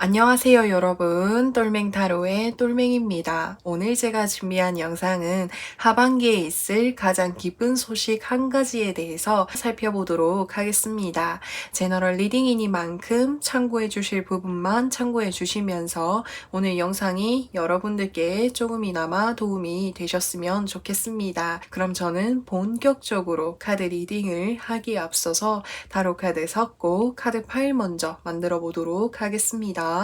안녕하세요 여러분, 똘맹타로의 똘맹입니다. 오늘 제가 준비한 영상은 하반기에 있을 가장 기쁜 소식 한 가지에 대해서 살펴보도록 하겠습니다. 제너럴 리딩이니만큼 참고해 주실 부분만 참고해 주시면서 오늘 영상이 여러분들께 조금이나마 도움이 되셨으면 좋겠습니다. 그럼 저는 본격적으로 카드 리딩을 하기에 앞서서 타로 카드 섞고 카드 파일 먼저 만들어 보도록 하겠습니다.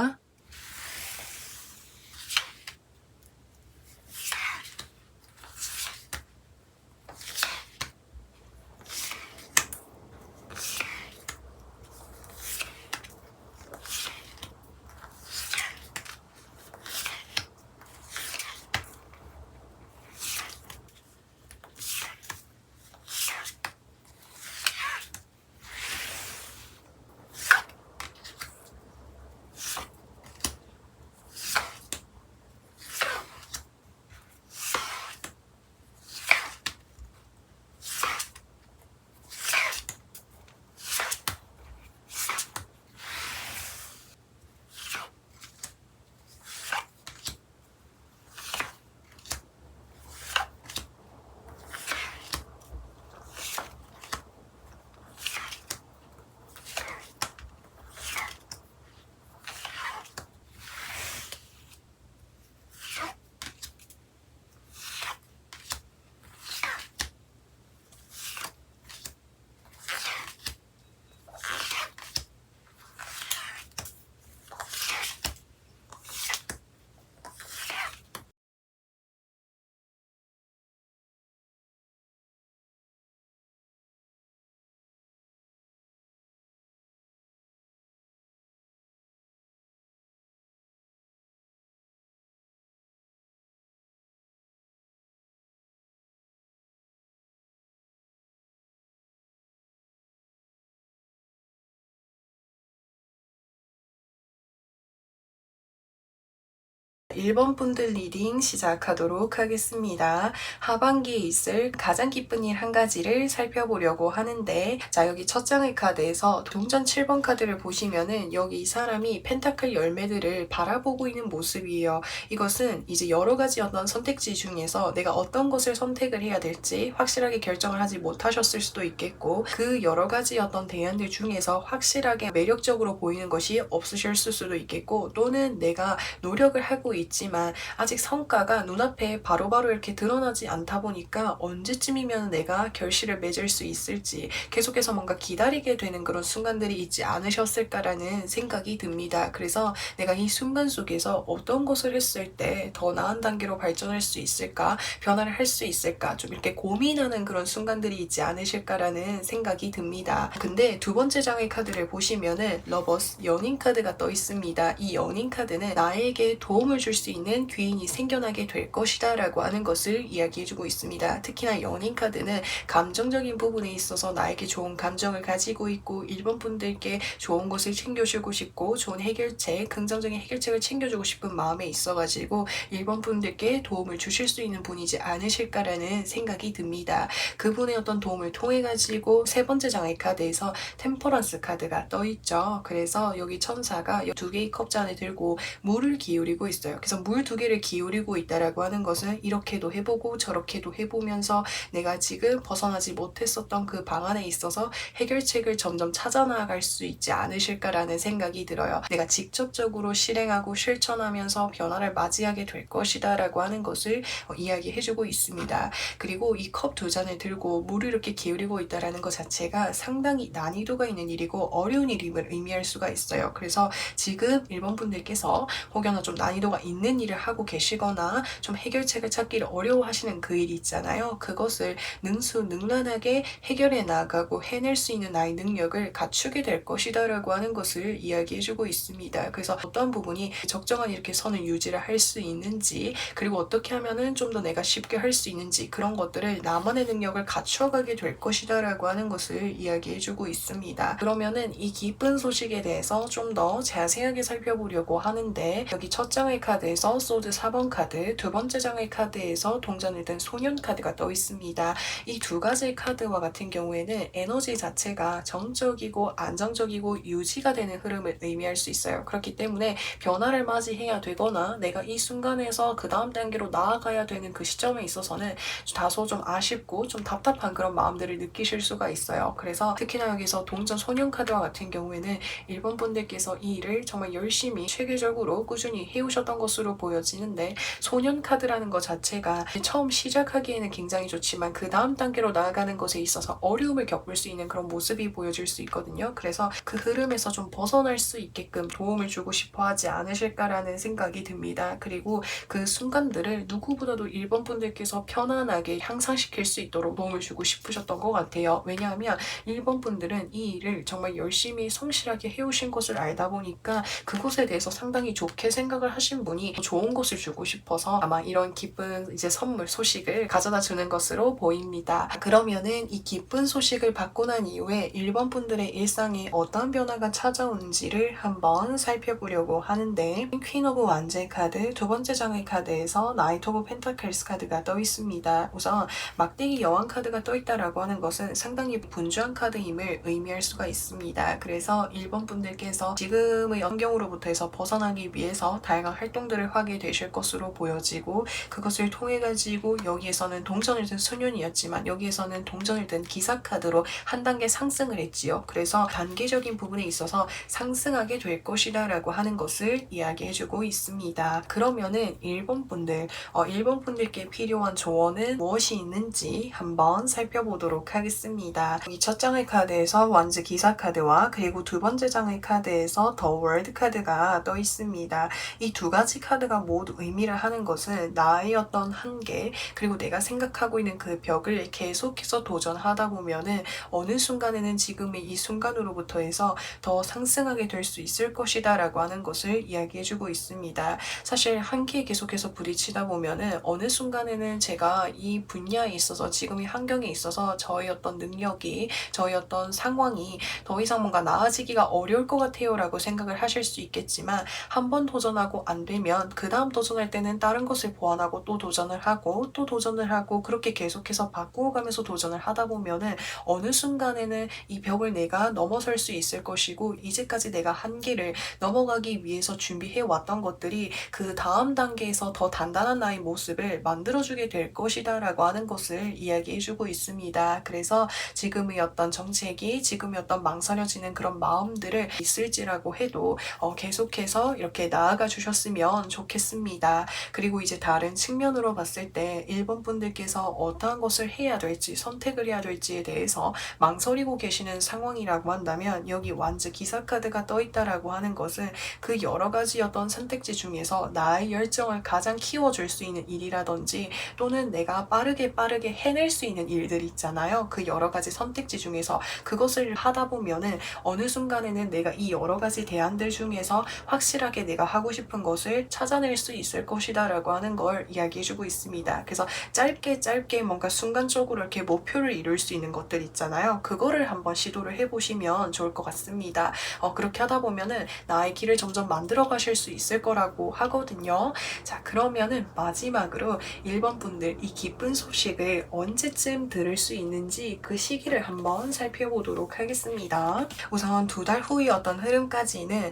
1번 분들 리딩 시작하도록 하겠습니다. 하반기에 있을 가장 기쁜 일 한 가지를 살펴보려고 하는데, 자, 여기 첫 장의 카드에서 동전 7번 카드를 보시면은 여기 이 사람이 펜타클 열매들을 바라보고 있는 모습이에요. 이것은 이제 여러 가지 어떤 선택지 중에서 내가 어떤 것을 선택을 해야 될지 확실하게 결정을 하지 못하셨을 수도 있겠고, 그 여러 가지 어떤 대안들 중에서 확실하게 매력적으로 보이는 것이 없으실 수도 있겠고, 또는 내가 노력을 하고 있지만 아직 성과가 눈앞에 바로바로 이렇게 드러나지 않다 보니까 언제쯤이면 내가 결실을 맺을 수 있을지 계속해서 뭔가 기다리게 되는 그런 순간들이 있지 않으셨을까라는 생각이 듭니다. 그래서 내가 이 순간 속에서 어떤 것을 했을 때 더 나은 단계로 발전할 수 있을까, 변화를 할 수 있을까, 좀 이렇게 고민하는 그런 순간들이 있지 않으실까라는 생각이 듭니다. 근데 두 번째 장의 카드를 보시면은 러버스, 연인 카드가 떠 있습니다. 이 연인 카드는 나에게 도움을 줄 수 있는 귀인이 생겨나게 될 것이다 라고 하는 것을 이야기해주고 있습니다. 특히나 연인 카드는 감정적인 부분에 있어서 나에게 좋은 감정을 가지고 있고, 1번 분들께 좋은 것을 챙겨주고 싶고 좋은 해결책, 긍정적인 해결책을 챙겨주고 싶은 마음에 있어가지고 1번 분들께 도움을 주실 수 있는 분이지 않으실까라는 생각이 듭니다. 그분의 어떤 도움을 통해 가지고 세 번째 장의 카드에서 템퍼런스 카드가 떠 있죠. 그래서 여기 천사가 두 개의 컵잔을 들고 물을 기울이고 있어요. 그래서 물 두 개를 기울이고 있다라고 하는 것은 이렇게도 해보고 저렇게도 해보면서 내가 지금 벗어나지 못했었던 그 방안에 있어서 해결책을 점점 찾아 나갈 수 있지 않으실까라는 생각이 들어요. 내가 직접적으로 실행하고 실천하면서 변화를 맞이하게 될 것이다 라고 하는 것을 이야기해주고 있습니다. 그리고 이 컵 두 잔을 들고 물을 이렇게 기울이고 있다라는 것 자체가 상당히 난이도가 있는 일이고 어려운 일임을 의미할 수가 있어요. 그래서 지금 1번 분들께서 혹여나 좀 난이도가 있는 일을 하고 계시거나 좀 해결책을 찾기를 어려워하시는 그 일이 있잖아요. 그것을 능수능란하게 해결해 나가고 해낼 수 있는 나의 능력을 갖추게 될 것이다 라고 하는 것을 이야기해주고 있습니다. 그래서 어떤 부분이 적정한 이렇게 선을 유지를 할 수 있는지, 그리고 어떻게 하면은 좀 더 내가 쉽게 할 수 있는지, 그런 것들을 나만의 능력을 갖추어가게 될 것이다 라고 하는 것을 이야기해주고 있습니다. 그러면은 이 기쁜 소식에 대해서 좀 더 자세하게 살펴보려고 하는데, 여기 첫 장의 카드 카드에서 소드 4번 카드, 두 번째 장의 카드에서 동전을 든 소년 카드가 떠 있습니다. 이 두 가지 카드와 같은 경우에는 에너지 자체가 정적이고 안정적이고 유지가 되는 흐름을 의미할 수 있어요. 그렇기 때문에 변화를 맞이해야 되거나 내가 이 순간에서 그 다음 단계로 나아가야 되는 그 시점에 있어서는 다소 좀 아쉽고 좀 답답한 그런 마음들을 느끼실 수가 있어요. 그래서 특히나 여기서 동전 소년 카드와 같은 경우에는 일본 분들께서 이 일을 정말 열심히 체계적으로 꾸준히 해오셨던 것으로 보여지는데, 소년 카드라는 것 자체가 처음 시작하기에는 굉장히 좋지만 그 다음 단계로 나아가는 것에 있어서 어려움을 겪을 수 있는 그런 모습이 보여질 수 있거든요. 그래서 그 흐름에서 좀 벗어날 수 있게끔 도움을 주고 싶어 하지 않으실까라는 생각이 듭니다. 그리고 그 순간들을 누구보다도 일본 분들께서 편안하게 향상시킬 수 있도록 도움을 주고 싶으셨던 것 같아요. 왜냐하면 일본 분들은 이 일을 정말 열심히 성실하게 해오신 것을 알다 보니까 그곳에 대해서 상당히 좋게 생각을 하신 분이 좋은 것을 주고 싶어서 아마 이런 기쁜 이제 선물 소식을 가져다 주는 것으로 보입니다. 그러면은 이 기쁜 소식을 받고 난 이후에 일본 분들의 일상에 어떤 변화가 찾아오는지를 한번 살펴보려고 하는데, 퀸 오브 완제 카드, 두 번째 장의 카드에서 나이트 오브 펜타클스 카드가 떠 있습니다. 우선 막대기 여왕 카드가 떠 있다라고 하는 것은 상당히 분주한 카드임을 의미할 수가 있습니다. 그래서 일본 분들께서 지금의 환경으로부터 해서 벗어나기 위해서 다양한 활동들을 하게 되실 것으로 보여지고, 그것을 통해 가지고 여기에서는 동전을 든 소년이었지만 여기에서는 동전을 든 기사 카드로 한 단계 상승을 했지요. 그래서 단계적인 부분에 있어서 상승하게 될 것이다 라고 하는 것을 이야기해주고 있습니다. 그러면은 일본 분들께 필요한 조언은 무엇이 있는지 한번 살펴보도록 하겠습니다. 이 첫 장의 카드에서 완즈 기사 카드와 그리고 두 번째 장의 카드에서 더 월드 카드가 떠 있습니다. 이 두 가지 카드가 모두 의미를 하는 것은 나의 어떤 한계, 그리고 내가 생각하고 있는 그 벽을 계속해서 도전하다 보면은 어느 순간에는 지금의 이 순간으로부터 해서 더 상승하게 될 수 있을 것이다 라고 하는 것을 이야기해주고 있습니다. 사실 한계에 계속해서 부딪히다 보면은 어느 순간에는 제가 이 분야에 있어서 지금의 환경에 있어서 저의 어떤 능력이, 저의 어떤 상황이 더 이상 뭔가 나아지기가 어려울 것 같아요 라고 생각을 하실 수 있겠지만, 한 번 도전하고 안 되면 그 다음 도전할 때는 다른 것을 보완하고 또 도전을 하고 또 도전을 하고 그렇게 계속해서 바꾸어 가면서 도전을 하다 보면은 어느 순간에는 이 벽을 내가 넘어설 수 있을 것이고, 이제까지 내가 한계를 넘어가기 위해서 준비해 왔던 것들이 그 다음 단계에서 더 단단한 나의 모습을 만들어주게 될 것이다 라고 하는 것을 이야기해주고 있습니다. 그래서 지금의 어떤 정책이, 지금의 어떤 망설여지는 그런 마음들을 있을지라고 해도 계속해서 이렇게 나아가 주셨으면 좋겠습니다. 그리고 이제 다른 측면으로 봤을 때 일본 분들께서 어떠한 것을 해야 될지, 선택을 해야 될지에 대해서 망설이고 계시는 상황이라고 한다면, 여기 완즈 기사 카드가 떠 있다라고 하는 것은 그 여러 가지 어떤 선택지 중에서 나의 열정을 가장 키워줄 수 있는 일이라든지, 또는 내가 빠르게 해낼 수 있는 일들 있잖아요. 그 여러 가지 선택지 중에서 그것을 하다 보면은 어느 순간에는 내가 이 여러 가지 대안들 중에서 확실하게 내가 하고 싶은 것을 찾아낼 수 있을 것이다 라고 하는 걸 이야기해주고 있습니다. 그래서 짧게 뭔가 순간적으로 이렇게 목표를 이룰 수 있는 것들 있잖아요. 그거를 한번 시도를 해보시면 좋을 것 같습니다. 그렇게 하다 보면은 나의 길을 점점 만들어 가실 수 있을 거라고 하거든요. 자, 그러면은 마지막으로 일본 분들 이 기쁜 소식을 언제쯤 들을 수 있는지 그 시기를 한번 살펴보도록 하겠습니다. 우선 2달 후의 어떤 흐름까지는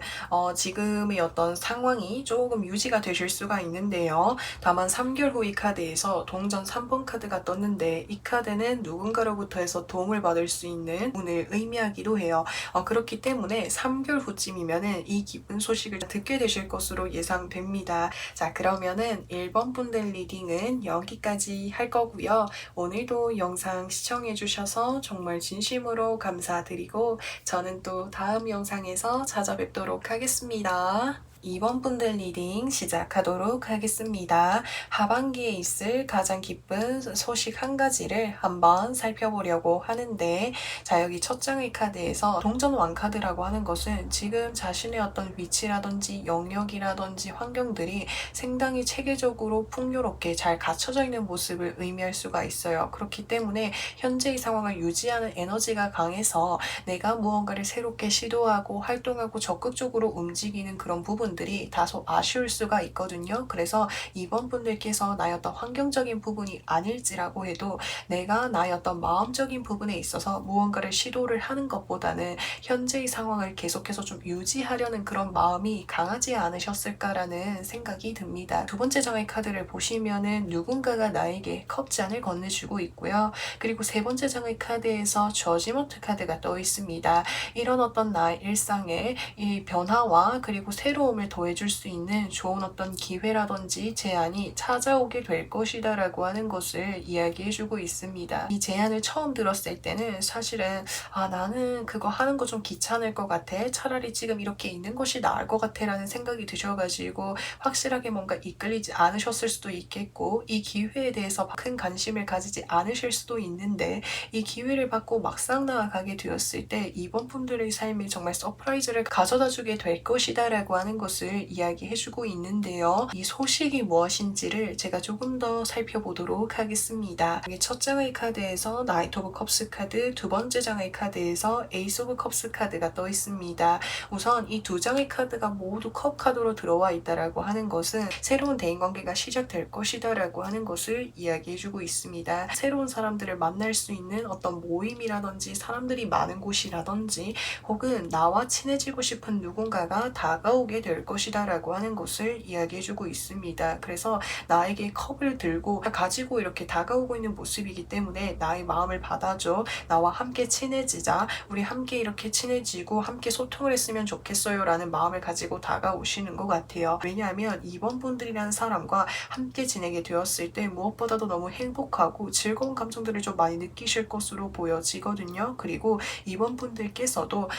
지금의 어떤 상황이 조금 유지가 되실 수가 있는데요. 다만 3개월 후 이 카드에서 동전 3번 카드가 떴는데, 이 카드는 누군가로부터 해서 도움을 받을 수 있는 운을 의미하기도 해요. 그렇기 때문에 3개월 후쯤이면은 이 기쁜 소식을 듣게 되실 것으로 예상됩니다. 자, 그러면은 1번 분들 리딩은 여기까지 할 거고요. 오늘도 영상 시청해 주셔서 정말 진심으로 감사드리고, 저는 또 다음 영상에서 찾아뵙도록 하겠습니다. 2번 분들 리딩 시작하도록 하겠습니다. 하반기에 있을 가장 기쁜 소식 한 가지를 한번 살펴보려고 하는데, 자, 여기 첫 장의 카드에서 동전 왕 카드라고 하는 것은 지금 자신의 어떤 위치라든지 영역이라든지 환경들이 상당히 체계적으로 풍요롭게 잘 갖춰져 있는 모습을 의미할 수가 있어요. 그렇기 때문에 현재의 상황을 유지하는 에너지가 강해서 내가 무언가를 새롭게 시도하고 활동하고 적극적으로 움직이는 그런 부분 부분들이 다소 아쉬울 수가 있거든요. 그래서 이번 분들께서 나의 어떤 환경적인 부분이 아닐지라고 해도 내가 나의 어떤 마음적인 부분에 있어서 무언가를 시도를 하는 것보다는 현재의 상황을 계속해서 좀 유지하려는 그런 마음이 강하지 않으셨을까라는 생각이 듭니다. 두 번째 장의 카드를 보시면은 누군가가 나에게 컵잔을 건네주고 있고요. 그리고 세 번째 장의 카드에서 저지먼트 카드가 떠 있습니다. 이런 어떤 나의 일상에 이 변화와 그리고 새로움을 더해줄 수 있는 좋은 어떤 기회라든지 제안이 찾아오게 될 것이다 라고 하는 것을 이야기해주고 있습니다. 이 제안을 처음 들었을 때는 사실은 나는 그거 하는 거 좀 귀찮을 것 같아. 차라리 지금 이렇게 있는 것이 나을 것 같아 라는 생각이 드셔가지고 확실하게 뭔가 이끌리지 않으셨을 수도 있겠고 이 기회에 대해서 큰 관심을 가지지 않으실 수도 있는데 이 기회를 받고 막상 나아가게 되었을 때 이번 분들의 삶에 정말 서프라이즈를 가져다 주게 될 것이다 라고 하는 것을 이야기해주고 있는데요. 이 소식이 무엇인지를 제가 조금 더 살펴보도록 하겠습니다. 첫 장의 카드에서 나이트 오브 컵스 카드, 두 번째 장의 카드에서 에이스 오브 컵스 카드가 떠 있습니다. 우선 이 두 장의 카드가 모두 컵 카드로 들어와 있다라고 하는 것은 새로운 대인관계가 시작될 것이다 라고 하는 것을 이야기해주고 있습니다. 새로운 사람들을 만날 수 있는 어떤 모임이라든지 사람들이 많은 곳이라든지 혹은 나와 친해지고 싶은 누군가가 다가오게 될 것이다 라고 하는 것을 이야기해주고 있습니다. 그래서 나에게 컵을 들고 가지고 이렇게 다가오고 있는 모습이기 때문에 나의 마음을 받아줘. 나와 함께 친해지자. 우리 함께 이렇게 친해지고 함께 소통을 했으면 좋겠어요 라는 마음을 가지고 다가오시는 것 같아요. 왜냐하면 이번 분들이라는 사람과 함께 지내게 되었을 때 무엇보다도 너무 행복하고 즐거운 감정들을 좀 많이 느끼실 것으로 보여지거든요. 그리고 이번 분들께서도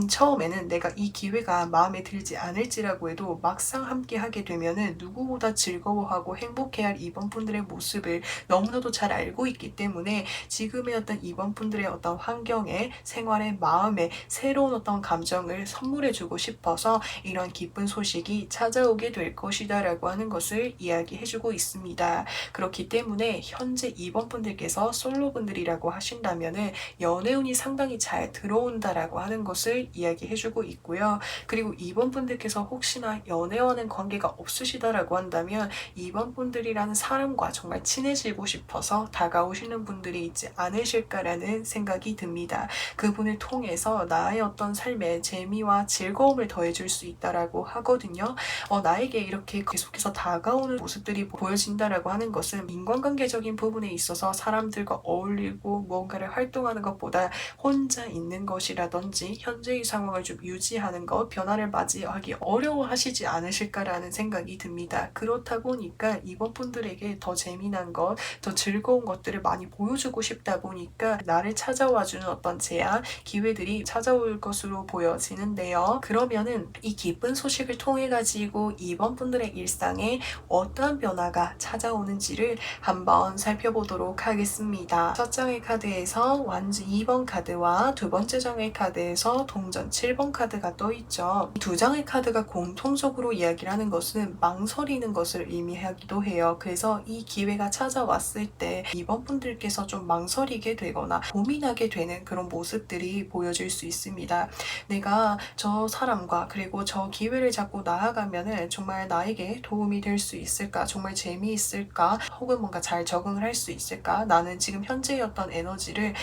처음에는 내가 이 기회가 마음에 들지 않을지라고 해도 막상 함께 하게 되면은 누구보다 즐거워하고 행복해할 이번 분들의 모습을 너무나도 잘 알고 있기 때문에 지금의 어떤 이번 분들의 어떤 환경에 생활에 마음에 새로운 어떤 감정을 선물해주고 싶어서 이런 기쁜 소식이 찾아오게 될 것이다 라고 하는 것을 이야기해주고 있습니다. 그렇기 때문에 현재 이번 분들께서 솔로분들이라고 하신다면은 연애운이 상당히 잘 들어온다라고 하는 것을 이야기해주고 있고요. 그리고 이번 분들께서 혹시나 연애와는 관계가 없으시다라고 한다면 이번 분들이라는 사람과 정말 친해지고 싶어서 다가오시는 분들이 있지 않으실까라는 생각이 듭니다. 그분을 통해서 나의 어떤 삶에 재미와 즐거움을 더해줄 수 있다라고 하거든요. 나에게 이렇게 계속해서 다가오는 모습들이 보여진다라고 하는 것은 인간관계적인 부분에 있어서 사람들과 어울리고 무언가를 활동하는 것보다 혼자 있는 것이라든지 현재의 상황을 좀 유지하는 것, 변화를 맞이하기 어려워하시지 않으실까라는 생각이 듭니다. 그렇다 보니까 이번 분들에게 더 재미난 것, 더 즐거운 것들을 많이 보여주고 싶다 보니까 나를 찾아와주는 어떤 제안, 기회들이 찾아올 것으로 보여지는데요. 그러면은 이 기쁜 소식을 통해 가지고 이번 분들의 일상에 어떠한 변화가 찾아오는지를 한번 살펴보도록 하겠습니다. 첫 장의 카드에서 완즈 2번 카드와 두 번째 장의 카드에서 동전 7번 카드가 떠있죠. 두 장의 카드가 공통적으로 이야기를 하는 것은 망설이는 것을 의미하기도 해요. 그래서 이 기회가 찾아왔을 때 이번 분들께서 좀 망설이게 되거나 고민하게 되는 그런 모습들이 보여질 수 있습니다. 내가 저 사람과 그리고 저 기회를 잡고 나아가면은 정말 나에게 도움이 될 수 있을까? 정말 재미있을까? 혹은 뭔가 잘 적응을 할 수 있을까? 나는 지금 현재의 어떤 에너지를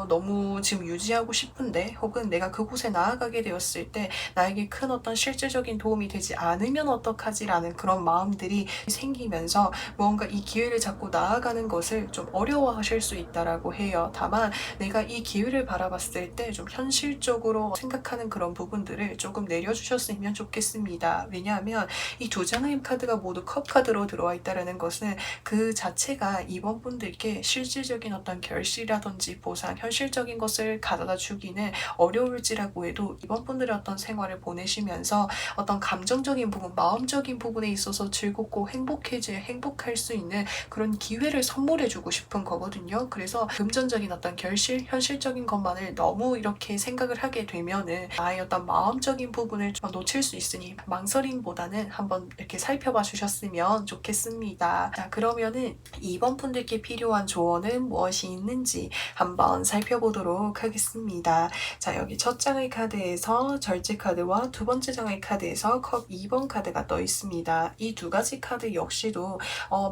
너무 지금 유지하고 싶은데 혹은 내가 그곳에 나아가게 되었을 때 나에게 큰 어떤 실질적인 도움이 되지 않으면 어떡하지라는 그런 마음들이 생기면서 무언가 이 기회를 잡고 나아가는 것을 좀 어려워하실 수 있다라고 해요. 다만 내가 이 기회를 바라봤을 때 좀 현실적으로 생각하는 그런 부분들을 조금 내려주셨으면 좋겠습니다. 왜냐하면 이 두 장의 카드가 모두 컵 카드로 들어와 있다는 것은 그 자체가 이번 분들께 실질적인 어떤 결실이라든지 보상, 현실적인 것을 가져다 주기는 어려울지라고 해도 이번 분들의 어떤 생활을 보내시면서 어떤 감정적인 부분, 마음적인 부분에 있어서 즐겁고 행복할 수 있는 그런 기회를 선물해주고 싶은 거거든요. 그래서 금전적인 어떤 결실, 현실적인 것만을 너무 이렇게 생각을 하게 되면은 나의 어떤 마음적인 부분을 좀 놓칠 수 있으니 망설임보다는 한번 이렇게 살펴봐 주셨으면 좋겠습니다. 자, 그러면은 이번 분들께 필요한 조언은 무엇이 있는지 한번 살펴보도록 하겠습니다. 자, 여기 첫 장의 카드에서 절제 카드와 두 번째 장의 카드 카드에서 컵 2번 카드가 떠 있습니다. 이 두 가지 카드 역시도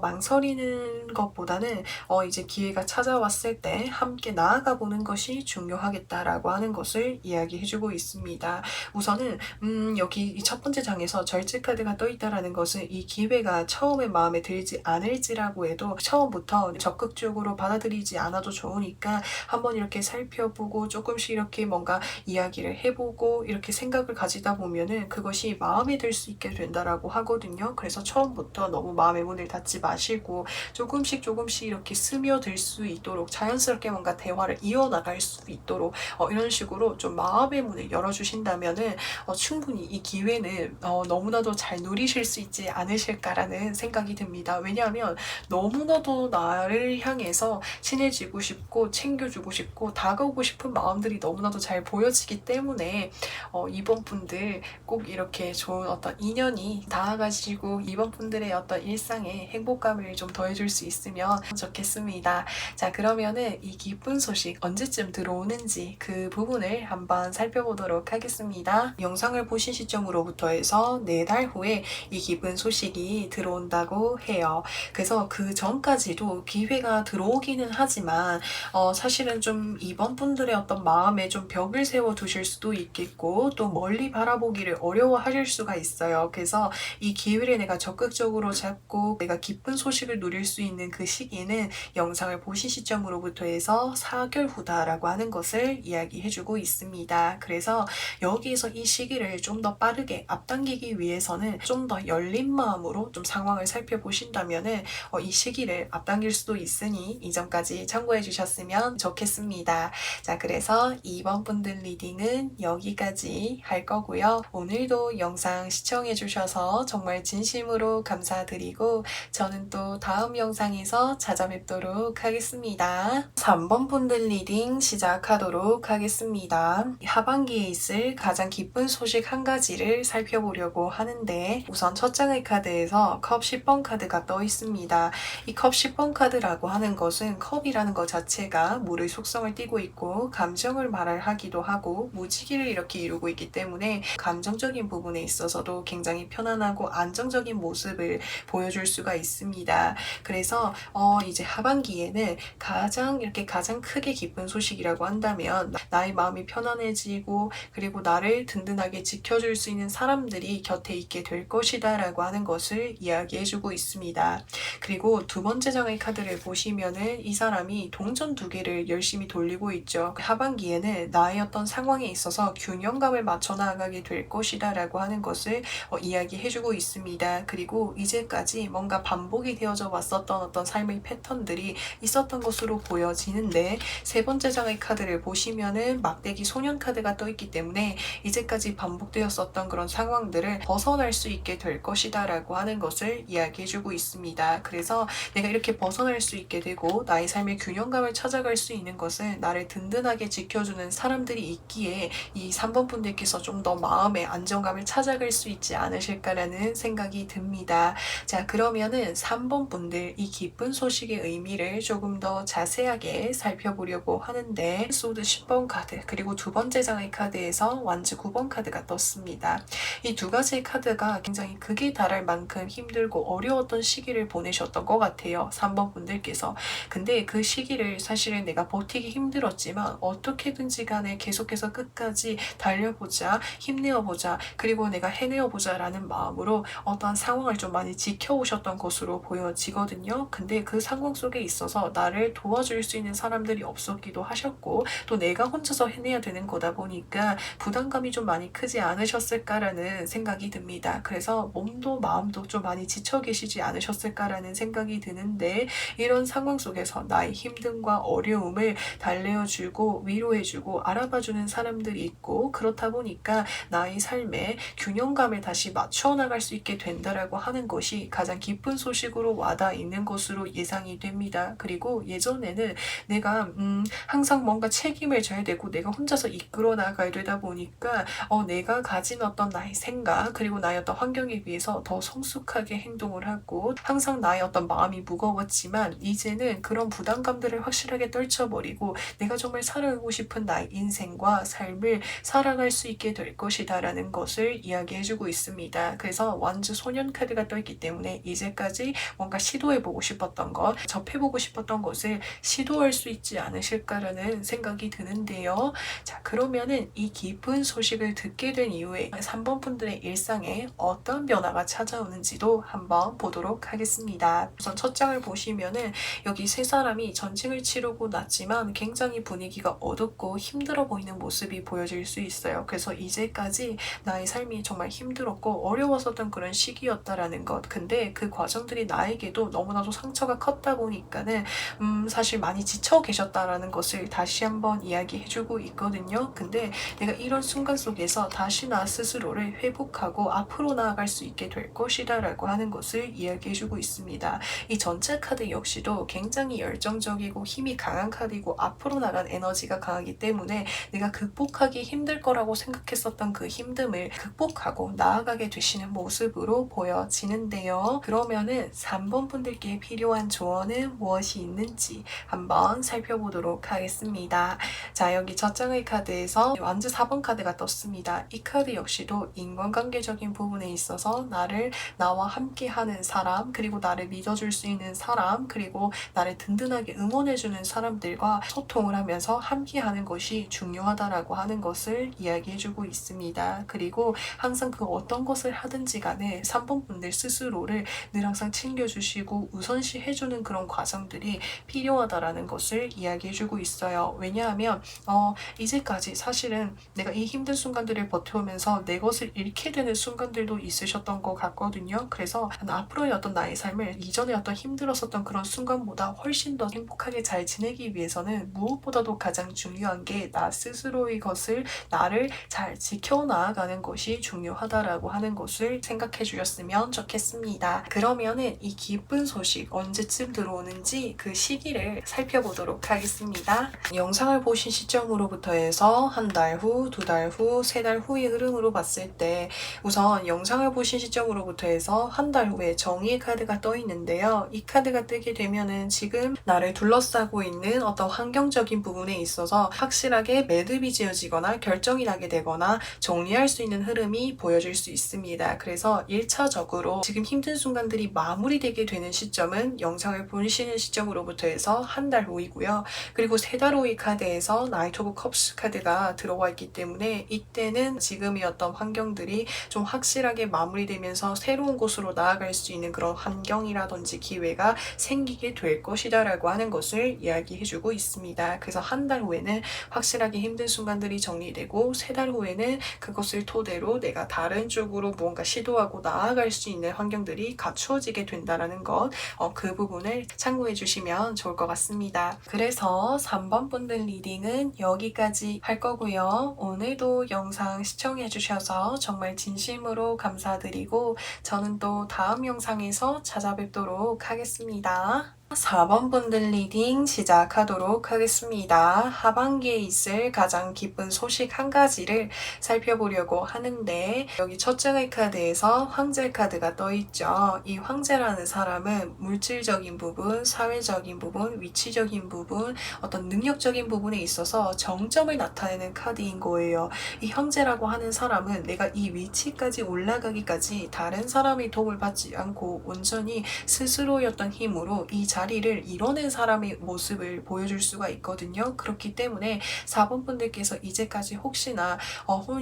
망설이는 것보다는 이제 기회가 찾아왔을 때 함께 나아가 보는 것이 중요하겠다라고 하는 것을 이야기해주고 있습니다. 우선은 여기 이 첫 번째 장에서 절제 카드가 떠 있다라는 것은 이 기회가 처음에 마음에 들지 않을지라고 해도 처음부터 적극적으로 받아들이지 않아도 좋으니까 한번 이렇게 살펴보고 조금씩 이렇게 뭔가 이야기를 해보고 이렇게 생각을 가지다 보면은 그것이 마음에 들 수 있게 된다라고 하거든요. 그래서 처음부터 너무 마음의 문을 닫지 마시고 조금씩 이렇게 스며들 수 있도록 자연스럽게 뭔가 대화를 이어나갈 수 있도록 이런 식으로 좀 마음의 문을 열어주신다면은 충분히 이 기회는 너무나도 잘 누리실 수 있지 않으실까라는 생각이 듭니다. 왜냐하면 너무나도 나를 향해서 친해지고 싶고 챙겨주고 싶고 다가오고 싶은 마음들이 너무나도 잘 보여지기 때문에 이번 분들 꼭 이렇게 좋은 어떤 인연이 닿아가지고 이번 분들의 어떤 일상에 행복감을 좀 더해줄 수 있으면 좋겠습니다. 자, 그러면은 이 기쁜 소식 언제쯤 들어오는지 그 부분을 한번 살펴보도록 하겠습니다. 영상을 보신 시점으로부터 해서 4달 후에 이 기쁜 소식이 들어온다고 해요. 그래서 그 전까지도 기회가 들어오기는 하지만 사실은 좀 이번 분들의 어떤 마음에 좀 벽을 세워 두실 수도 있겠고 또 멀리 바라보기를 어려워하실 수가 있어요. 그래서 이 기회를 내가 적극적으로 잡고 내가 기쁜 소식을 누릴 수 있는 그 시기는 영상을 보신 시점으로부터 해서 4개월 후다라고 하는 것을 이야기해주고 있습니다. 그래서 여기에서 이 시기를 좀 더 빠르게 앞당기기 위해서는 좀 더 열린 마음으로 좀 상황을 살펴보신다면은 이 시기를 앞당길 수도 있으니 이 점까지 참고해 주셨으면 좋겠습니다. 자, 그래서 이번 분들 리딩은 여기까지 할 거고요. 오늘도 영상 시청해 주셔서 정말 진심으로 감사드리고 저는 또 다음 영상에서 찾아뵙도록 하겠습니다. 3번 분들 리딩 시작하도록 하겠습니다. 하반기에 있을 가장 기쁜 소식 한 가지를 살펴보려고 하는데 우선 첫 장의 카드에서 컵 10번 카드가 떠 있습니다. 이 컵 10번 카드라고 하는 것은 컵이라는 것 자체가 물의 속성을 띠고 있고 감정을 말하기도 하고 무지개를 이렇게 이루고 있기 때문에 감정적인 부분에 있어서도 굉장히 편안하고 안정적인 모습을 보여줄 수가 있습니다. 그래서 이제 하반기에는 가장 크게 기쁜 소식이라고 한다면 나의 마음이 편안해지고 그리고 나를 든든하게 지켜줄 수 있는 사람들이 곁에 있게 될 것이다 라고 하는 것을 이야기해주고 있습니다. 그리고 두 번째 장의 카드를 보시면은 이 사람이 동전 2개를 열심히 돌리고 있죠. 하반기에는 나의 어떤 상황에 있어서 균형감을 맞춰 나가게 될 것이다 라고 하는 것을 이야기해주고 있습니다. 그리고 이제까지 뭔가 반복이 되어져 왔었던 어떤 삶의 패턴들이 있었던 것으로 보여지는데 세 번째 장의 카드를 보시면은 막대기 소년 카드가 떠 있기 때문에 이제까지 반복되었었던 그런 상황들을 벗어날 수 있게 될 것이다 라고 하는 것을 이야기해주고 있습니다. 그래서 내가 이렇게 벗어날 수 있게 되고 나의 삶의 균형감을 찾아갈 수 있는 것은 나를 든든하게 지켜주는 사람들이 있기에 이 3번 분들께서 좀 더 마음의 안정감을 찾아갈 수 있지 않으실까라는 생각이 듭니다. 자, 그러면은 3번 분들 이 기쁜 소식의 의미를 조금 더 자세하게 살펴보려고 하는데 소드 10번 카드 그리고 두 번째 장의 카드에서 완즈 9번 카드가 떴습니다. 이 두 가지의 카드가 굉장히 극에 달할 만큼 힘들고 어려웠던 시기를 보내셨던 것 같아요. 3번 분들께서. 근데 그 시기를 사실은 내가 버티기 힘들었지만 어떻게든지 간에 계속해서 끝까지 달려보자, 힘내어보자, 그리고 내가 해내어보자 라는 마음으로 어떠한 상황을 좀 많이 지켜오셨던 것으로 보여지거든요. 근데 그 상황 속에 있어서 나를 도와줄 수 있는 사람들이 없었기도 하셨고 또 내가 혼자서 해내야 되는 거다 보니까 부담감이 좀 많이 크지 않으셨을까라는 생각이 듭니다. 그래서 몸도 마음도 좀 많이 지쳐 계시지 않으셨을까라는 생각이 드는데 이런 상황 속에서 나의 힘듦과 어려움을 달래어주고 위로해주고 알아봐주는 사람들이 있고 그렇다 보니까 나의 삶에 균형감을 다시 맞춰 나갈 수 있게 된다라고 하는 것이 가장 기쁜 소식으로 와닿아 있는 것으로 예상이 됩니다. 그리고 예전에는 내가 항상 뭔가 책임을 져야 되고 내가 혼자서 이끌어 나가야 되다 보니까 내가 가진 어떤 나의 생각 그리고 나의 어떤 환경에 비해서 더 성숙하게 행동을 하고 항상 나의 어떤 마음이 무거웠지만 이제는 그런 부담감들을 확실하게 떨쳐버리고 내가 정말 살아가고 싶은 나의 인생과 삶을 살아갈 수 있게 될 것이다 라는 것을 것을 이야기해주고 있습니다. 그래서 완주 소년 카드가 떠있기 때문에 이제까지 뭔가 시도해보고 싶었던 것, 접해보고 싶었던 것을 시도할 수 있지 않으실까라는 생각이 드는데요. 자, 그러면은 이 기쁜 소식을 듣게 된 이후에 3번 분들의 일상에 어떤 변화가 찾아오는지도 한번 보도록 하겠습니다. 우선 첫 장을 보시면은 여기 세 사람이 전쟁을 치르고 났지만 굉장히 분위기가 어둡고 힘들어 보이는 모습이 보여질 수 있어요. 그래서 이제까지 나의 삶이 정말 힘들었고 어려웠었던 그런 시기였다라는 것. 근데 그 과정들이 나에게도 너무나도 상처가 컸다 보니까는 사실 많이 지쳐 계셨다라는 것을 다시 한번 이야기해주고 있거든요. 근데 내가 이런 순간 속에서 다시 나 스스로를 회복하고 앞으로 나아갈 수 있게 될 것이다 라고 하는 것을 이야기해주고 있습니다. 이 전체 카드 역시도 굉장히 열정적이고 힘이 강한 카드이고 앞으로 나간 에너지가 강하기 때문에 내가 극복하기 힘들 거라고 생각했었던 그 힘듦을 극복하고 나아가게 되시는 모습으로 보여지는데요. 그러면은 3번 분들께 필요한 조언은 무엇이 있는지 한번 살펴보도록 하겠습니다. 자, 여기 첫 장의 카드에서 완주 4번 카드가 떴습니다. 이 카드 역시도 인간관계적인 부분에 있어서 나와 함께하는 사람, 그리고 나를 믿어줄 수 있는 사람, 그리고 나를 든든하게 응원해주는 사람들과 소통을 하면서 함께하는 것이 중요하다라고 하는 것을 이야기해주고 있습니다. 그리고 항상 그 어떤 것을 하든지 간에 3번 분들 스스로를 늘 항상 챙겨주시고 우선시 해주는 그런 과정들이 필요하다라는 것을 이야기해주고 있어요. 왜냐하면 이제까지 사실은 내가 이 힘든 순간들을 버텨오면서 내 것을 잃게 되는 순간들도 있으셨던 것 같거든요. 그래서 앞으로의 어떤 나의 삶을 이전에 어떤 힘들었었던 그런 순간보다 훨씬 더 행복하게 잘 지내기 위해서는 무엇보다도 가장 중요한 게 나 스스로의 것을 나를 잘 지켜나가는 것이 중요하다라고 하는 것을 생각해 주셨으면 좋겠습니다. 그러면은 이 기쁜 소식 언제쯤 들어오는지 그 시기를 살펴보도록 하겠습니다. 영상을 보신 시점으로부터 해서 한 달 후, 두 달 후, 세 달 후의 흐름으로 봤을 때 우선 영상을 보신 시점으로부터 해서 한 달 후에 정의의 카드가 떠 있는데요. 이 카드가 뜨게 되면은 지금 나를 둘러싸고 있는 어떤 환경적인 부분에 있어서 확실하게 매듭이 지어지거나 결정이 나게 되거나 정리할 수 있는 흐름이 보여질 수 있습니다. 그래서 1차적으로 지금 힘든 순간들이 마무리되게 되는 시점은 영상을 보시는 시점으로부터 해서 한 달 후이고요. 그리고 세 달 후의 카드에서 나이트 오브 컵스 카드가 들어와 있기 때문에 이때는 지금의 어떤 환경들이 좀 확실하게 마무리되면서 새로운 곳으로 나아갈 수 있는 그런 환경이라든지 기회가 생기게 될 것이다 라고 하는 것을 이야기해주고 있습니다. 그래서 한 달 후에는 확실하게 힘든 순간들이 정리되고 세 달 후에는 그것을 토대로 내가 다른 쪽으로 무언가 시도하고 나아갈 수 있는 환경들이 갖추어지게 된다는 것, 그 부분을 참고해 주시면 좋을 것 같습니다. 그래서 3번 분들 리딩은 여기까지 할 거고요. 오늘도 영상 시청해 주셔서 정말 진심으로 감사드리고 저는 또 다음 영상에서 찾아뵙도록 하겠습니다. 4번 분들 리딩 시작하도록 하겠습니다. 하반기에 있을 가장 기쁜 소식 한 가지를 살펴보려고 하는데 여기 첫 장의 카드에서 황제 카드가 떠있죠. 이 황제라는 사람은 물질적인 부분, 사회적인 부분, 위치적인 부분, 어떤 능력적인 부분에 있어서 정점을 나타내는 카드인 거예요. 이 황제라고 하는 사람은 내가 이 위치까지 올라가기까지 다른 사람의 도움을 받지 않고 온전히 스스로의 어떤 힘으로 이 자리를 이뤄낸 사람의 모습을 보여줄 수가 있거든요. 그렇기 때문에 4번 분들께서 이제까지 혹시나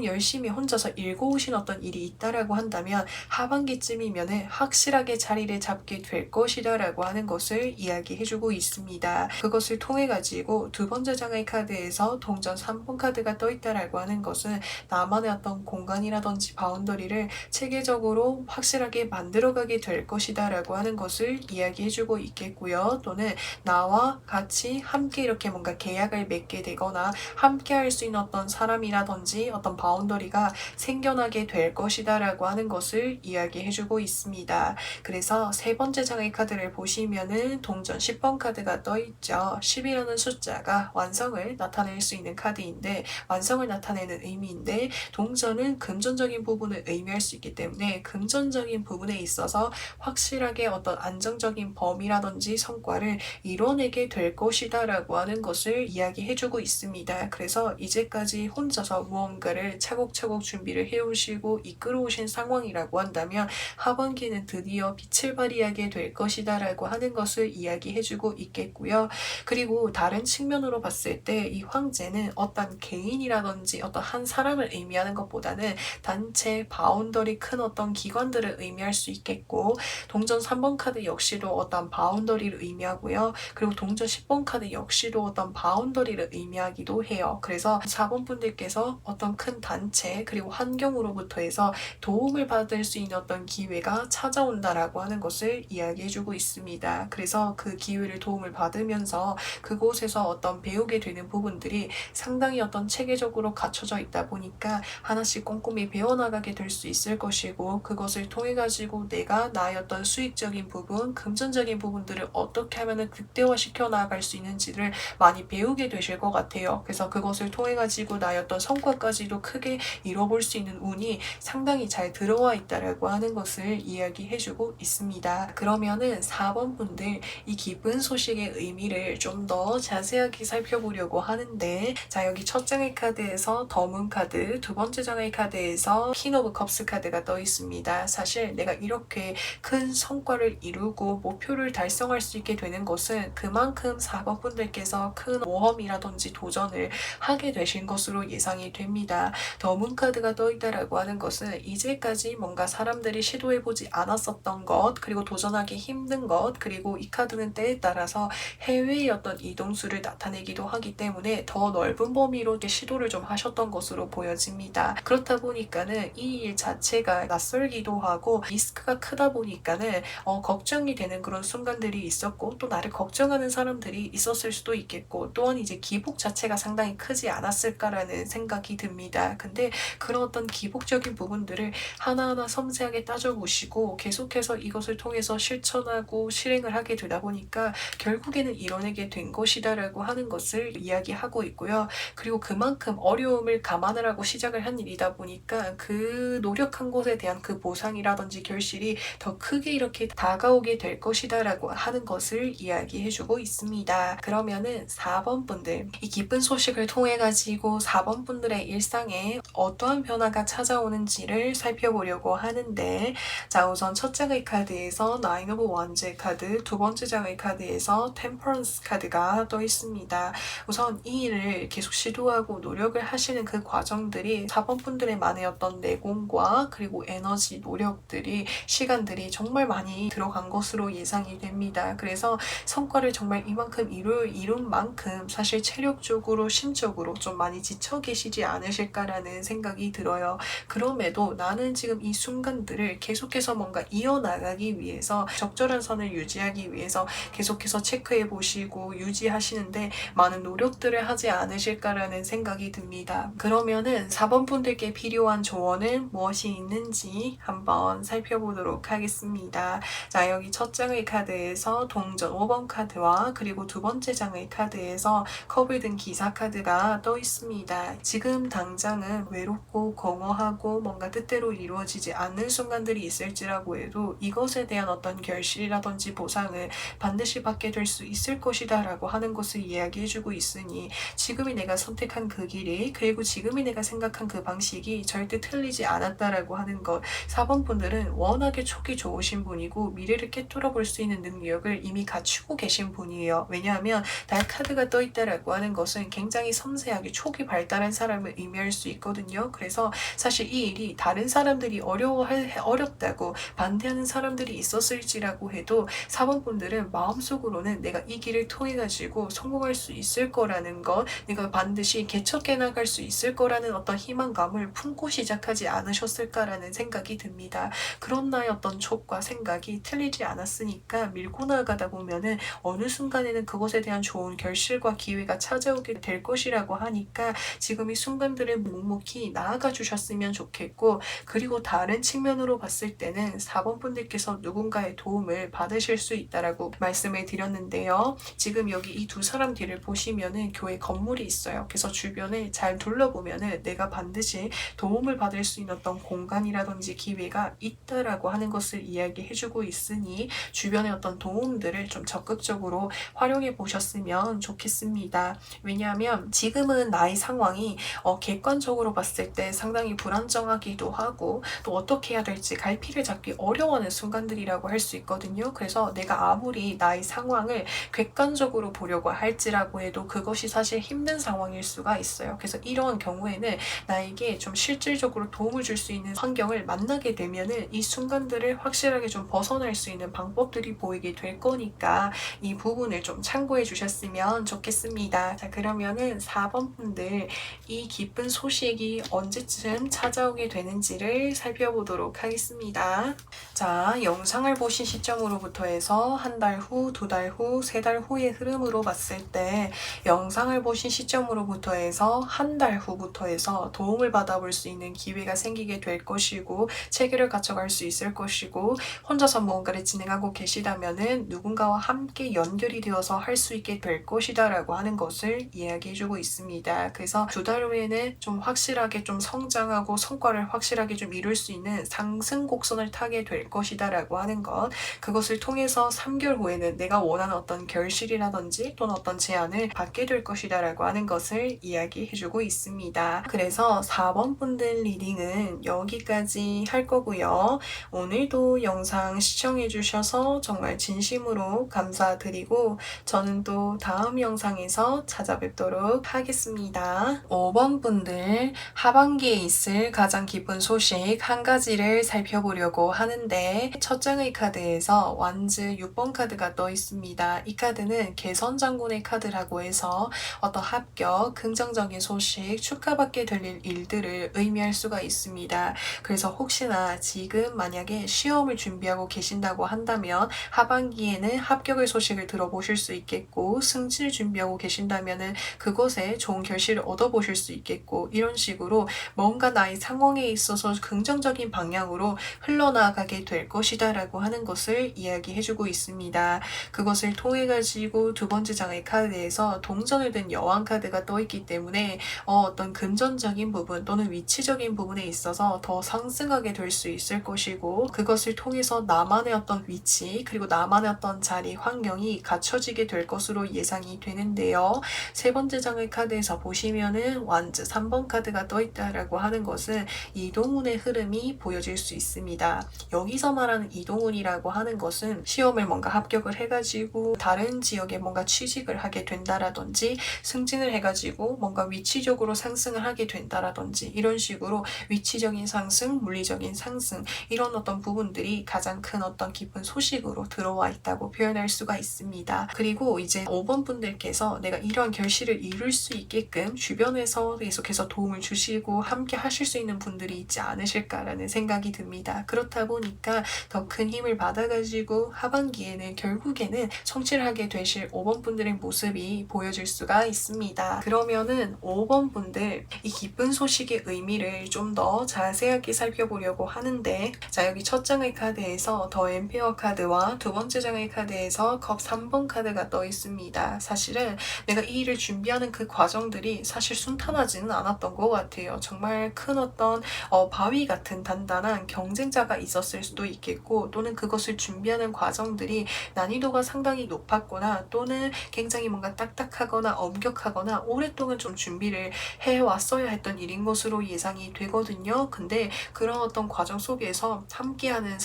열심히 혼자서 일궈오신 어떤 일이 있다라고 한다면 하반기쯤이면은 확실하게 자리를 잡게 될 것이다 라고 하는 것을 이야기해주고 있습니다. 그것을 통해 가지고 두 번째 장의 카드에서 동전 3번 카드가 떠있다라고 하는 것은 나만의 어떤 공간이라든지 바운더리를 체계적으로 확실하게 만들어가게 될 것이다 라고 하는 것을 이야기해주고 있겠고요. 또는 나와 같이 함께 이렇게 뭔가 계약을 맺게 되거나 함께 할 수 있는 어떤 사람이라든지 어떤 바운더리가 생겨나게 될 것이다 라고 하는 것을 이야기해주고 있습니다. 그래서 세 번째 장의 카드를 보시면은 동전 10번 카드가 떠있죠. 10이라는 숫자가 완성을 나타낼 수 있는 카드인데 완성을 나타내는 의미인데 동전은 금전적인 부분을 의미할 수 있기 때문에 금전적인 부분에 있어서 확실하게 어떤 안정적인 범위라든지 가지 성과를 이뤄내게 될 것이다 라고 하는 것을 이야기해주고 있습니다. 그래서 이제까지 혼자서 무언가를 차곡차곡 준비를 해오시고 이끌어오신 상황이라고 한다면 하반기는 드디어 빛을 발휘하게 될 것이다 라고 하는 것을 이야기해주고 있겠고요. 그리고 다른 측면으로 봤을 때 이 황제는 어떤 개인이라든지 어떤 한 사람을 의미하는 것보다는 단체, 바운더리 큰 어떤 기관들을 의미할 수 있겠고, 동전 3번 카드 역시도 어떤 바운더리를 의미하고요. 그리고 동전 10번 카드 역시도 어떤 바운더리를 의미하기도 해요. 그래서 4번 분들께서 어떤 큰 단체 그리고 환경으로부터 해서 도움을 받을 수 있는 어떤 기회가 찾아온다라고 하는 것을 이야기해주고 있습니다. 그래서 그 기회를 도움을 받으면서 그곳에서 어떤 배우게 되는 부분들이 상당히 어떤 체계적으로 갖춰져 있다 보니까 하나씩 꼼꼼히 배워나가게 될 수 있을 것이고, 그것을 통해 가지고 내가 나의 어떤 수익적인 부분, 금전적인 부분들을 어떻게 하면 극대화시켜 나아갈 수 있는지를 많이 배우게 되실 것 같아요. 그래서 그것을 통해 가지고 나의 어떤 성과까지도 크게 이뤄볼 수 있는 운이 상당히 잘 들어와 있다라고 하는 것을 이야기해주고 있습니다. 그러면은 4번 분들 이 기쁜 소식의 의미를 좀 더 자세하게 살펴보려고 하는데, 자, 여기 첫 장의 카드에서 더문 카드, 두 번째 장의 카드에서 퀸 오브 컵스 카드가 떠 있습니다. 사실 내가 이렇게 큰 성과를 이루고 목표를 달성할 수 있게 되는 것은 그만큼 4번 분들께서 큰 모험이라든지 도전을 하게 되신 것으로 예상이 됩니다. 더문 카드가 떠 있다라고 하는 것은 이제까지 뭔가 사람들이 시도해보지 않았었던 것, 그리고 도전하기 힘든 것, 그리고 이 카드는 때에 따라서 해외의 어떤 이동수를 나타내기도 하기 때문에 더 넓은 범위로 시도를 좀 하셨던 것으로 보여집니다. 그렇다 보니까는 이 일 자체가 낯설기도 하고 리스크가 크다 보니까는 걱정이 되는 그런 순간들이 있었고, 또 나를 걱정하는 사람들이 있었을 수도 있겠고, 또한 이제 기복 자체가 상당히 크지 않았을까라는 생각이 듭니다. 근데 그런 어떤 기복적인 부분들을 하나하나 섬세하게 따져보시고 계속해서 이것을 통해서 실천하고 실행을 하게 되다 보니까 결국에는 이뤄내게 된 것이다라고 하는 것을 이야기하고 있고요. 그리고 그만큼 어려움을 감안을 하고 시작을 한 일이다 보니까 그 노력한 것에 대한 그 보상이라든지 결실이 더 크게 이렇게 다가오게 될 것이다라고 하는 것을 이야기해주고 있습니다. 그러면은 4번 분들, 이 기쁜 소식을 통해 가지고 4번 분들의 일상에 어떠한 변화가 찾아오는지를 살펴보려고 하는데, 자, 우선 첫 장의 카드에서 나인 오브 원즈의 카드, 두 번째 장의 카드에서 템퍼런스 카드가 떠 있습니다. 우선 이 일을 계속 시도하고 노력을 하시는 그 과정들이 4번 분들의 만의 어떤 내공과 그리고 에너지, 노력들이, 시간들이 정말 많이 들어간 것으로 예상이 됩니다. 그래서 성과를 정말 이만큼 이룬 만큼 사실 체력적으로, 심적으로 좀 많이 지쳐 계시지 않으실까라는 생각이 들어요. 그럼에도 나는 지금 이 순간들을 계속해서 뭔가 이어나가기 위해서, 적절한 선을 유지하기 위해서 계속해서 체크해 보시고 유지하시는데 많은 노력들을 하지 않으실까라는 생각이 듭니다. 그러면은 4번 분들께 필요한 조언은 무엇이 있는지 한번 살펴보도록 하겠습니다. 자, 여기 첫 장의 카드에서 동전 5번 카드와 그리고 두 번째 장의 카드에서 컵을 든 기사 카드가 떠 있습니다. 지금 당장은 외롭고 공허하고 뭔가 뜻대로 이루어지지 않는 순간들이 있을지라고 해도 이것에 대한 어떤 결실이라든지 보상을 반드시 받게 될 수 있을 것이다 라고 하는 것을 이야기해주고 있으니, 지금이 내가 선택한 그 길이, 그리고 지금이 내가 생각한 그 방식이 절대 틀리지 않았다라고 하는 것, 4번 분들은 워낙에 촉이 좋으신 분이고 미래를 꿰뚫어 볼 수 있는 능력을 이미 갖추고 계신 분이에요. 왜냐하면 달 카드가 떠 있다라고 하는 것은 굉장히 섬세하게 촉이 발달한 사람을 의미할 수 있거든요. 그래서 사실 이 일이 다른 사람들이 어렵다고 반대하는 사람들이 있었을지라고 해도 4번 분들은 마음속으로는 내가 이 길을 통해 가지고 성공할 수 있을 거라는 것, 내가 반드시 개척해 나갈 수 있을 거라는 어떤 희망감을 품고 시작하지 않으셨을까라는 생각이 듭니다. 그런 나의 어떤 촉과 생각이 틀리지 않았으니까 밀고 나가다 보면은 어느 순간에는 그것에 대한 좋은 결실과 기회가 찾아오게 될 것이라고 하니까 지금 이 순간들을 묵묵히 나아가 주셨으면 좋겠고, 그리고 다른 측면으로 봤을 때는 4번 분들께서 누군가의 도움을 받으실 수 있다라고 말씀을 드렸는데요. 지금 여기 이 두 사람 뒤를 보시면은 교회 건물이 있어요. 그래서 주변을 잘 둘러보면은 내가 반드시 도움을 받을 수 있는 어떤 공간이라든지 기회가 있다라고 하는 것을 이야기해주고 있으니 주변에 어떤 도움 도움들을 좀 적극적으로 활용해 보셨으면 좋겠습니다. 왜냐하면 지금은 나의 상황이 객관적으로 봤을 때 상당히 불안정하기도 하고 또 어떻게 해야 될지 갈피를 잡기 어려워하는 순간들이라고 할 수 있거든요. 그래서 내가 아무리 나의 상황을 객관적으로 보려고 할지라고 해도 그것이 사실 힘든 상황일 수가 있어요. 그래서 이러한 경우에는 나에게 좀 실질적으로 도움을 줄 수 있는 환경을 만나게 되면은 이 순간들을 확실하게 좀 벗어날 수 있는 방법들이 보이게 될 거니까 이 부분을 좀 참고해 주셨으면 좋겠습니다. 자, 그러면은 4번 분들 이 기쁜 소식이 언제쯤 찾아오게 되는지를 살펴보도록 하겠습니다. 자, 영상을 보신 시점으로부터 해서 한 달 후, 2달 후, 3달 후의 흐름으로 봤을 때 영상을 보신 시점으로부터 해서 한 달 후부터 해서 도움을 받아볼 수 있는 기회가 생기게 될 것이고 체계를 갖춰갈 수 있을 것이고 혼자서 무언가를 진행하고 계시다면은 누군가와 함께 연결이 되어서 할 수 있게 될 것이다 라고 하는 것을 이야기해주고 있습니다. 그래서 2달 후에는 좀 확실하게 좀 성장하고 성과를 확실하게 좀 이룰 수 있는 상승 곡선을 타게 될 것이다 라고 하는 것, 그것을 통해서 3개월 후에는 내가 원하는 어떤 결실이라든지 또는 어떤 제안을 받게 될 것이다 라고 하는 것을 이야기해주고 있습니다. 그래서 4번 분들 리딩은 여기까지 할 거고요. 오늘도 영상 시청해주셔서 정말 진심으로 감사드리고 저는 또 다음 영상에서 찾아뵙도록 하겠습니다. 5번 분들 하반기에 있을 가장 기쁜 소식 한 가지를 살펴보려고 하는데 첫 장의 카드에서 완즈 6번 카드가 떠 있습니다. 이 카드는 개선 장군의 카드라고 해서 어떤 합격, 긍정적인 소식, 축하받게 될 일들을 의미할 수가 있습니다. 그래서 혹시나 지금 만약에 시험을 준비하고 계신다고 한다면 하반기에는 합격의 소식을 들어보실 수 있겠고 승진을 준비하고 계신다면 그것에 좋은 결실을 얻어보실 수 있겠고 이런 식으로 뭔가 나의 상황에 있어서 긍정적인 방향으로 흘러나가게 될 것이다 라고 하는 것을 이야기해주고 있습니다. 그것을 통해 가지고 두 번째 장의 카드에서 동전을 든 여왕 카드가 떠 있기 때문에 어떤 금전적인 부분 또는 위치적인 부분에 있어서 더 상승하게 될 수 있을 것이고 그것을 통해서 나만의 어떤 위치 그리고 나만의 어떤 자리 환경이 갖춰지게 될 것으로 예상이 되는데요. 세 번째 장의 카드에서 보시면은 완즈 3번 카드가 떠 있다라고 하는 것은 이동운의 흐름이 보여질 수 있습니다. 여기서 말하는 이동운이라고 하는 것은 시험을 뭔가 합격을 해가지고 다른 지역에 뭔가 취직을 하게 된다라든지 승진을 해가지고 뭔가 위치적으로 상승을 하게 된다라든지 이런 식으로 위치적인 상승, 물리적인 상승 이런 어떤 부분들이 가장 큰 어떤 기쁜 소식으로 들어와 있다고 표현할 수가 있습니다. 그리고 이제 5번 분들께서 내가 이런 결실을 이룰 수 있게끔 주변에서 계속해서 도움을 주시고 함께 하실 수 있는 분들이 있지 않으실까라는 생각이 듭니다. 그렇다 보니까 더 큰 힘을 받아가지고 하반기에는 결국에는 성취를 하게 되실 5번 분들의 모습이 보여질 수가 있습니다. 그러면은 5번 분들 이 기쁜 소식의 의미를 좀 더 자세하게 살펴보려고 하는데 자, 여기 첫 장의 카드에서 더 엠페어 카드와 두 번째 장의 카드에서 컵 3번 카드가 떠 있습니다. 사실은 내가 이 일을 준비하는 그 과정들이 사실 순탄하지는 않았던 것 같아요. 정말 큰 어떤 바위 같은 단단한 경쟁자가 있었을 수도 있겠고 또는 그것을 준비하는 과정들이 난이도가 상당히 높았거나 또는 굉장히 뭔가 딱딱하거나 엄격하거나 오랫동안 좀 준비를 해왔어야 했던 일인 것으로 예상이 되거든요. 근데 그런 어떤 과정 속에서 함께하는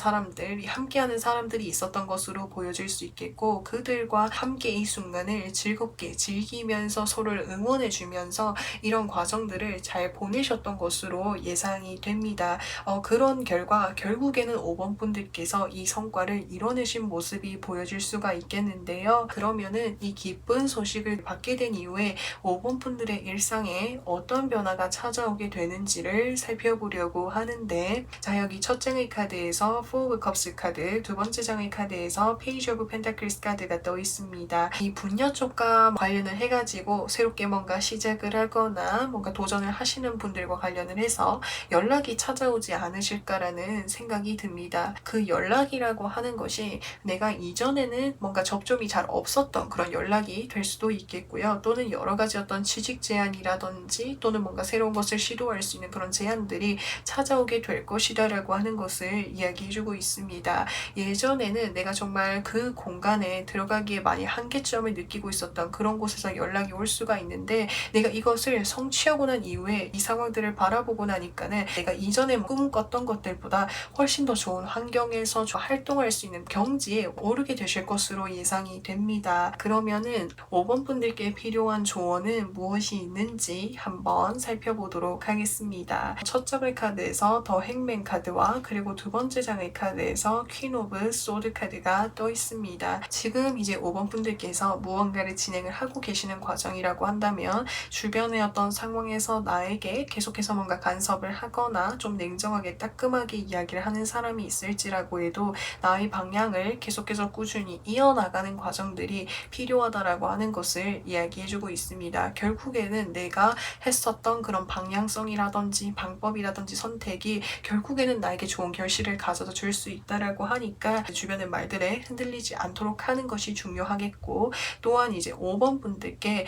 사람들이 있었던 것으로 보여질 수 있겠고 그들과 함께 이 순간을 즐겁게 즐기면서 서로를 응원해주면서 이런 과정들을 잘 보내셨던 것으로 예상이 됩니다. 그런 결과 결국에는 5번 분들께서 이 성과를 이뤄내신 모습이 보여질 수가 있겠는데요. 그러면은 이 기쁜 소식을 받게 된 이후에 5번 분들의 일상에 어떤 변화가 찾아오게 되는지를 살펴보려고 하는데 자, 여기 첫 장의 카드에서 Four of Cups 카드, 두 번째 장의 카드에서 Page of Pentacles 카드가 떠 있습니다. 이 분야 쪽과 관련을 해가지고 새롭게 뭔가 시작을 하거나 뭔가 도전을 하시는 분들과 관련을 해서 연락이 찾아오지 않으실까라는 생각이 듭니다. 그 연락이라고 하는 것이 내가 이전에는 뭔가 접점이 잘 없었던 그런 연락이 될 수도 있겠고요. 또는 여러 가지 어떤 취직 제안이라든지 또는 뭔가 새로운 것을 시도할 수 있는 그런 제안들이 찾아오게 될 것이다 라고 하는 것을 이야기해주고 있습니다. 예전에는 내가 정말 정말 그 공간에 들어가기에 많이 한계점을 느끼고 있었던 그런 곳에서 연락이 올 수가 있는데, 내가 이것을 성취하고 난 이후에 이 상황들을 바라보고 나니까는 내가 이전에 꿈꿨던 것들보다 훨씬 더 좋은 환경에서 활동할 수 있는 경지에 오르게 되실 것으로 예상이 됩니다. 그러면은 5번 분들께 필요한 조언은 무엇이 있는지 한번 살펴보도록 하겠습니다. 첫 장의 카드에서 더 행맨 카드와 그리고 두 번째 장의 카드에서 퀸 오브 소드 카드가 떠 있습니다. 지금 이제 5번 분들께서 무언가를 진행을 하고 계시는 과정이라고 한다면 주변의 어떤 상황에서 나에게 계속해서 뭔가 간섭을 하거나 좀 냉정하게 따끔하게 이야기를 하는 사람이 있을지라고 해도 나의 방향을 계속해서 꾸준히 이어나가는 과정들이 필요하다라고 하는 것을 이야기해주고 있습니다. 결국에는 내가 했었던 그런 방향성이라든지 방법이라든지 선택이 결국에는 나에게 좋은 결실을 가져다 줄 수 있다라고 하니까 주변의 말들에 흔들리지 않도록 하는 것이 중요하겠고, 또한 이제 5번 분들께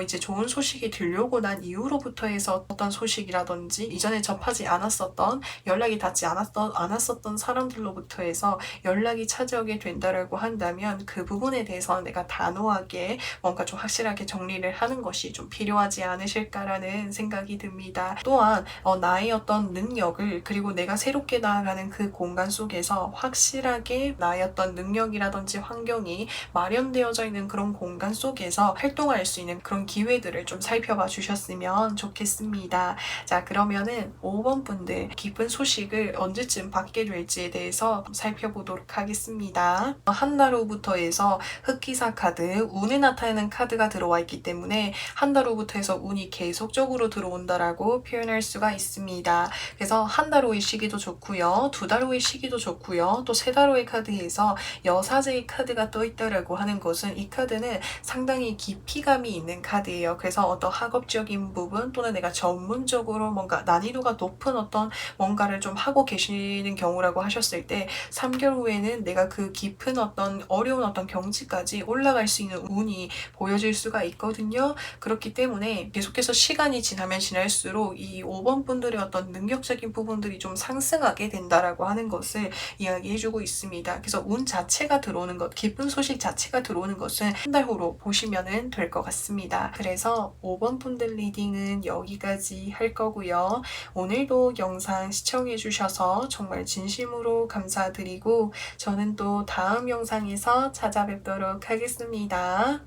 이제 좋은 소식이 들려오고 난 이후로부터 해서 어떤 소식이라든지 이전에 접하지 않았었던, 연락이 닿지 않았었던 사람들로부터 해서 연락이 찾아오게 된다라고 한다면 그 부분에 대해서 내가 단호하게 뭔가 좀 확실하게 정리를 하는 것이 좀 필요하지 않으실까라는 생각이 듭니다. 또한 나의 어떤 능력을, 그리고 내가 새롭게 나아가는 그 공간 속에서 확실하게 나의 어떤 능력이라든지 환경이 마련되어져 있는 그런 공간 속에서 활동할 수 있는 그런 기회들을 좀 살펴봐 주셨으면 좋겠습니다. 자, 그러면은 5번 분들 기쁜 소식을 언제쯤 받게 될지에 대해서 살펴보도록 하겠습니다. 한 달 후부터 해서 흑기사 카드, 운이 나타내는 카드가 들어와 있기 때문에 한 달 후부터 해서 운이 계속적으로 들어온다라고 표현할 수가 있습니다. 그래서 한 달 후의 시기도 좋고요, 두 달 후의 시기도 좋고요, 또 세 달 후의 카드에서 여사제의 카드가 떠 있다라고 하는 것은 이 카드는 상당히 깊이감이 있는 카드예요. 그래서 어떤 학업적인 부분 또는 내가 전문적으로 뭔가 난이도가 높은 어떤 뭔가를 좀 하고 계시는 경우라고 하셨을 때 3개월 후에는 내가 그 깊은 어떤 어려운 어떤 경지까지 올라갈 수 있는 운이 보여질 수가 있거든요. 그렇기 때문에 계속해서 시간이 지나면 지날수록 이 5번 분들의 어떤 능력적인 부분들이 좀 상승하게 된다라고 하는 것을 이야기해주고 있습니다. 그래서 운 자체가 들어오는 것, 기쁜 소식 자체가 들어오는 것은 한 달 후로 보시면 될 것 같습니다. 그래서 5번 분들 리딩은 여기까지 할 거고요. 오늘도 영상 시청해주셔서 정말 진심으로 감사드리고 저는 또 다음 영상에서 찾아뵙도록 하겠습니다.